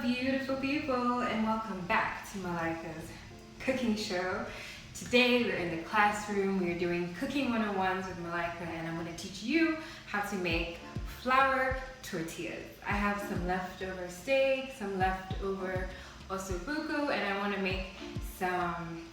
beautiful people, and welcome back to Malaika's cooking show. Today we're in the classroom. We're doing cooking 101s with Malaika, and I'm going to teach you how to make flour tortillas. I have some leftover steak, some leftover ossobuco, and I want to make some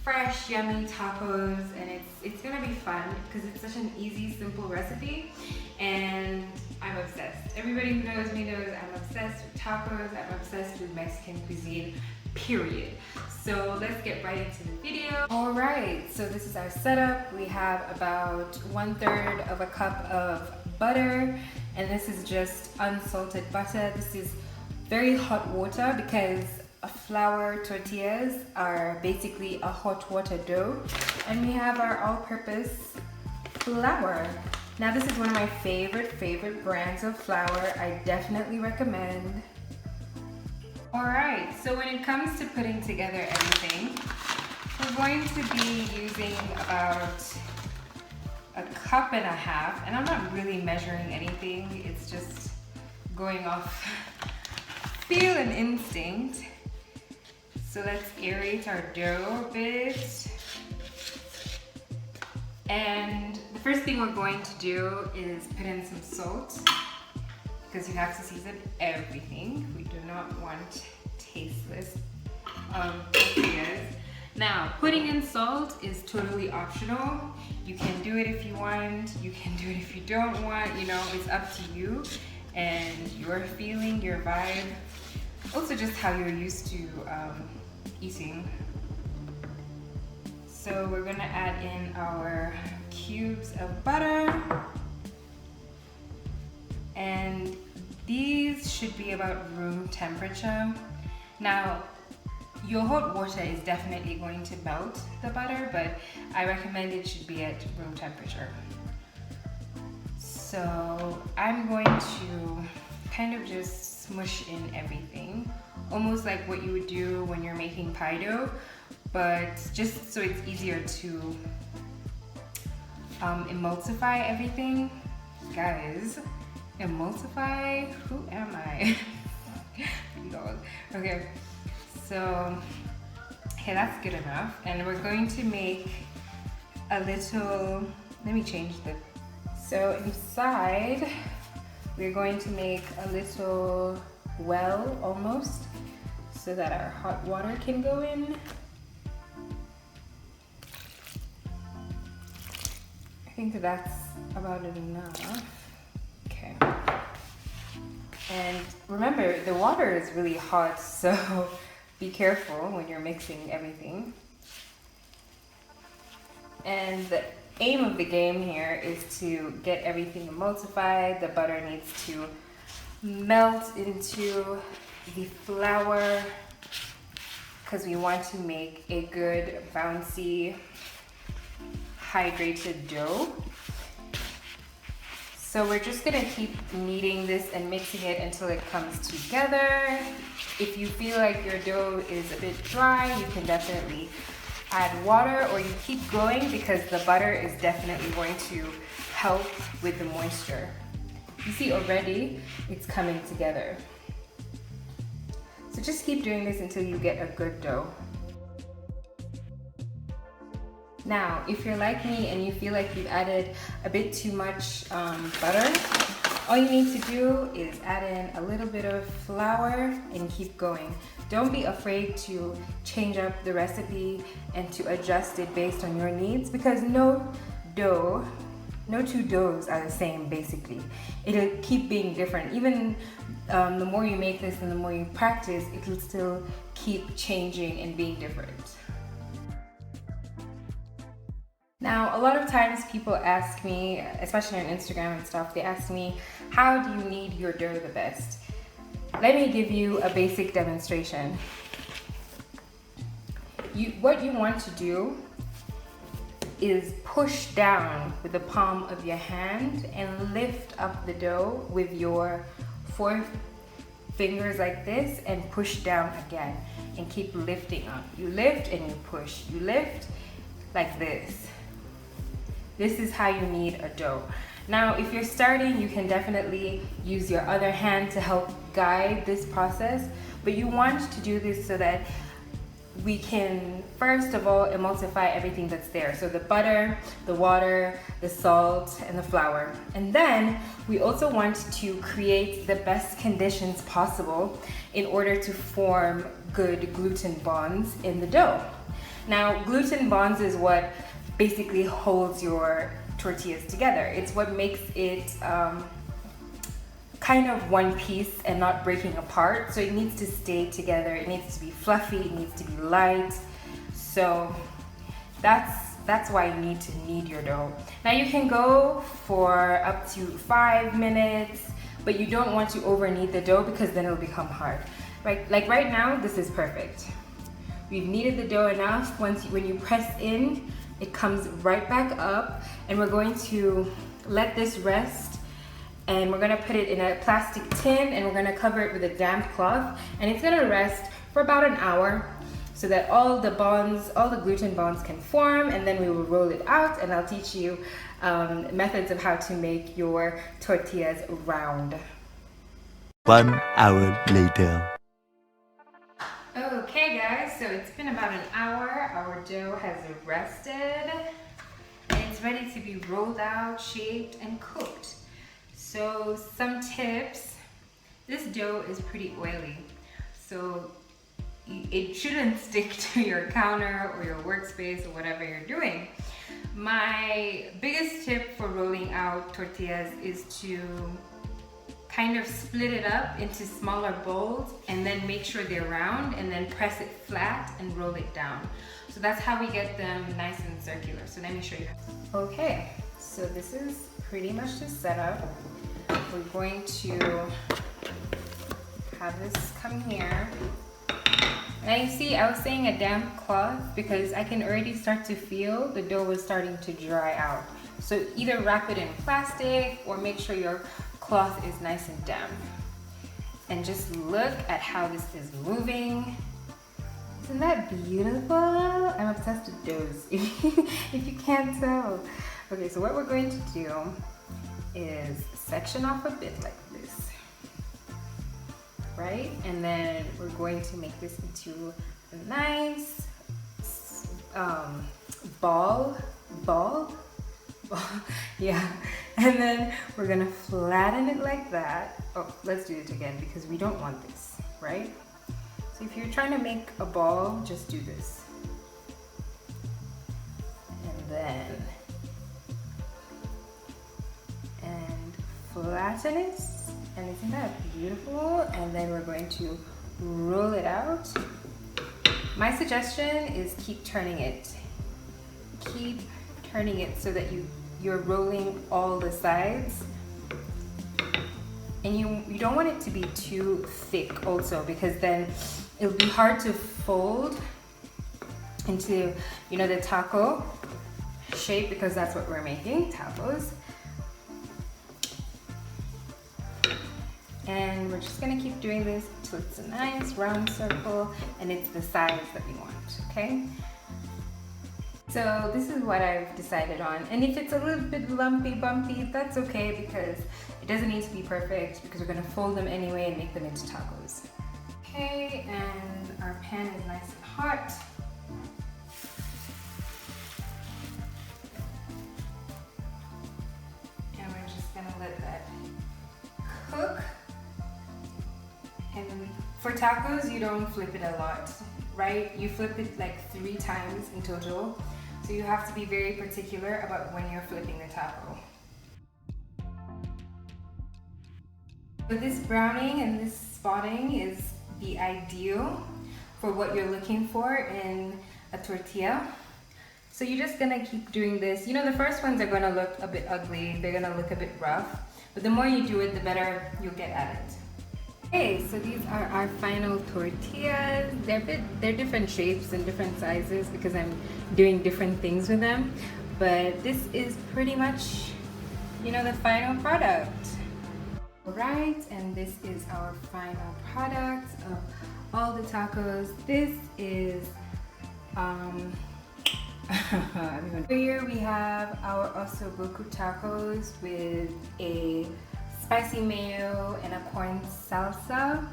fresh, yummy tacos, and it's gonna be fun because it's such an easy, simple recipe, and I'm obsessed. Everybody who knows me knows I'm obsessed with tacos. I'm obsessed with Mexican cuisine, period. So let's get right into the video. All right, so this is our setup. We have about 1/3 of a cup of butter, and this is just unsalted butter. This is very hot water because flour tortillas are basically a hot water dough, and we have our all-purpose flour. Now this is one of my favorite brands of flour. I definitely recommend. Alright, so when it comes to putting together everything, we're going to be using about 1.5 cups, and I'm not really measuring anything, it's just going off feel and instinct. So let's aerate our dough a bit. And the first thing we're going to do is put in some salt, because you have to season everything. We do not want tasteless tortillas. Now, putting in salt is totally optional. You can do it if you want, you can do it if you don't want, you know, it's up to you and your feeling, your vibe. Also just how you're used to eating. So we're gonna add in our cubes of butter, and these should be about room temperature. Now, your hot water is definitely going to melt the butter, but I recommend it should be at room temperature. So I'm going to kind of just smush in everything, almost like what you would do when you're making pie dough, but just so it's easier to emulsify everything. Guys, emulsify? Who am I? Okay, so okay, that's good enough, and we're going to make a little, let me change the, so inside we're going to make a little well almost, so that our hot water can go in. I think that's about enough. Okay. And remember, the water is really hot, so be careful when you're mixing everything. And the aim of the game here is to get everything emulsified. The butter needs to melt into the flour because we want to make a good, bouncy, hydrated dough. So we're just gonna keep kneading this and mixing it until it comes together. If you feel like your dough is a bit dry, you can definitely add water, or you keep going because the butter is definitely going to help with the moisture. You see already it's coming together. So just keep doing this until you get a good dough. Now, if you're like me and you feel like you've added a bit too much butter, all you need to do is add in a little bit of flour and keep going. Don't be afraid to change up the recipe and to adjust it based on your needs, because no two doughs are the same basically. It'll keep being different. Even the more you make this and the more you practice, it'll still keep changing and being different. Now, a lot of times people ask me, especially on Instagram and stuff, they ask me, how do you knead your dough the best? Let me give you a basic demonstration. What you want to do is push down with the palm of your hand and lift up the dough with your 4 fingers like this, and push down again and keep lifting up. You lift and you push, you lift like this. This is how you knead a dough. Now, if you're starting, you can definitely use your other hand to help guide this process, but you want to do this so that we can, first of all, emulsify everything that's there. So the butter, the water, the salt, and the flour. And then we also want to create the best conditions possible in order to form good gluten bonds in the dough. Now, gluten bonds is what basically holds your tortillas together. It's what makes it kind of one piece and not breaking apart. So it needs to stay together. It needs to be fluffy. It needs to be light. So that's why you need to knead your dough. Now you can go for up to 5 minutes, but you don't want to over knead the dough because then it'll become hard. Like right now, this is perfect. We've kneaded the dough enough. When you press in, it comes right back up, and we're going to let this rest, and we're gonna put it in a plastic tin, and we're gonna cover it with a damp cloth, and it's gonna rest for about an hour so that all the gluten bonds can form, and then we will roll it out, and I'll teach you methods of how to make your tortillas round. 1 hour later. Okay guys, so it's been about an hour. Our dough has rested and it's ready to be rolled out, shaped, and cooked. So some tips. This dough is pretty oily, so it shouldn't stick to your counter or your workspace or whatever you're doing. My biggest tip for rolling out tortillas is to kind of split it up into smaller bowls and then make sure they're round, and then press it flat and roll it down. So that's how we get them nice and circular. So let me show you. Okay, so this is pretty much the setup. We're going to have this come here. Now you see, I was saying a damp cloth because I can already start to feel the dough is starting to dry out. So either wrap it in plastic or make sure your cloth is nice and damp. And just look at how this is moving. Isn't that beautiful? I'm obsessed with doughs, if you can't tell. Okay, so what we're going to do is section off a bit like this, right? And then we're going to make this into a nice ball. Yeah, and then we're gonna flatten it like that. Oh, let's do it again because we don't want this, right? So if you're trying to make a ball, just do this. And then, and flatten it. And isn't that beautiful? And then we're going to roll it out. My suggestion is keep turning it. Keep turning it so that you're rolling all the sides, and you don't want it to be too thick also, because then it'll be hard to fold into, you know, the taco shape, because that's what we're making, tacos. And we're just gonna keep doing this until it's a nice round circle and it's the size that we want, okay? So this is what I've decided on. And if it's a little bit lumpy, bumpy, that's okay, because it doesn't need to be perfect, because we're gonna fold them anyway and make them into tacos. Okay, and our pan is nice and hot. And we're just gonna let that cook. And for tacos, you don't flip it a lot, right? You flip it like 3 times in total. So you have to be very particular about when you're flipping the taco. So this browning and this spotting is the ideal for what you're looking for in a tortilla. So you're just gonna keep doing this. You know, the first ones are gonna look a bit ugly, they're gonna look a bit rough, but the more you do it, the better you'll get at it. Okay, so these are our final tortillas. They're different shapes and different sizes because I'm doing different things with them. But this is pretty much, you know, the final product. Alright, and this is our final product of all the tacos. This is Here we have our ossobuco tacos with a spicy mayo and a corn salsa.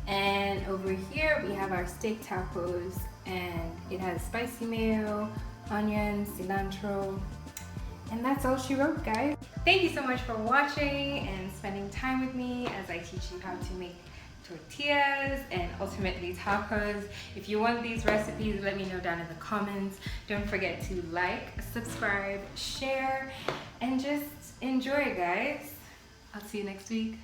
And over here we have our steak tacos, and it has spicy mayo, onions, cilantro, and that's all she wrote, guys. Thank you so much for watching and spending time with me as I teach you how to make tortillas and ultimately tacos. If you want these recipes, let me know down in the comments. Don't forget to like, subscribe, share, and just enjoy, guys. I'll see you next week.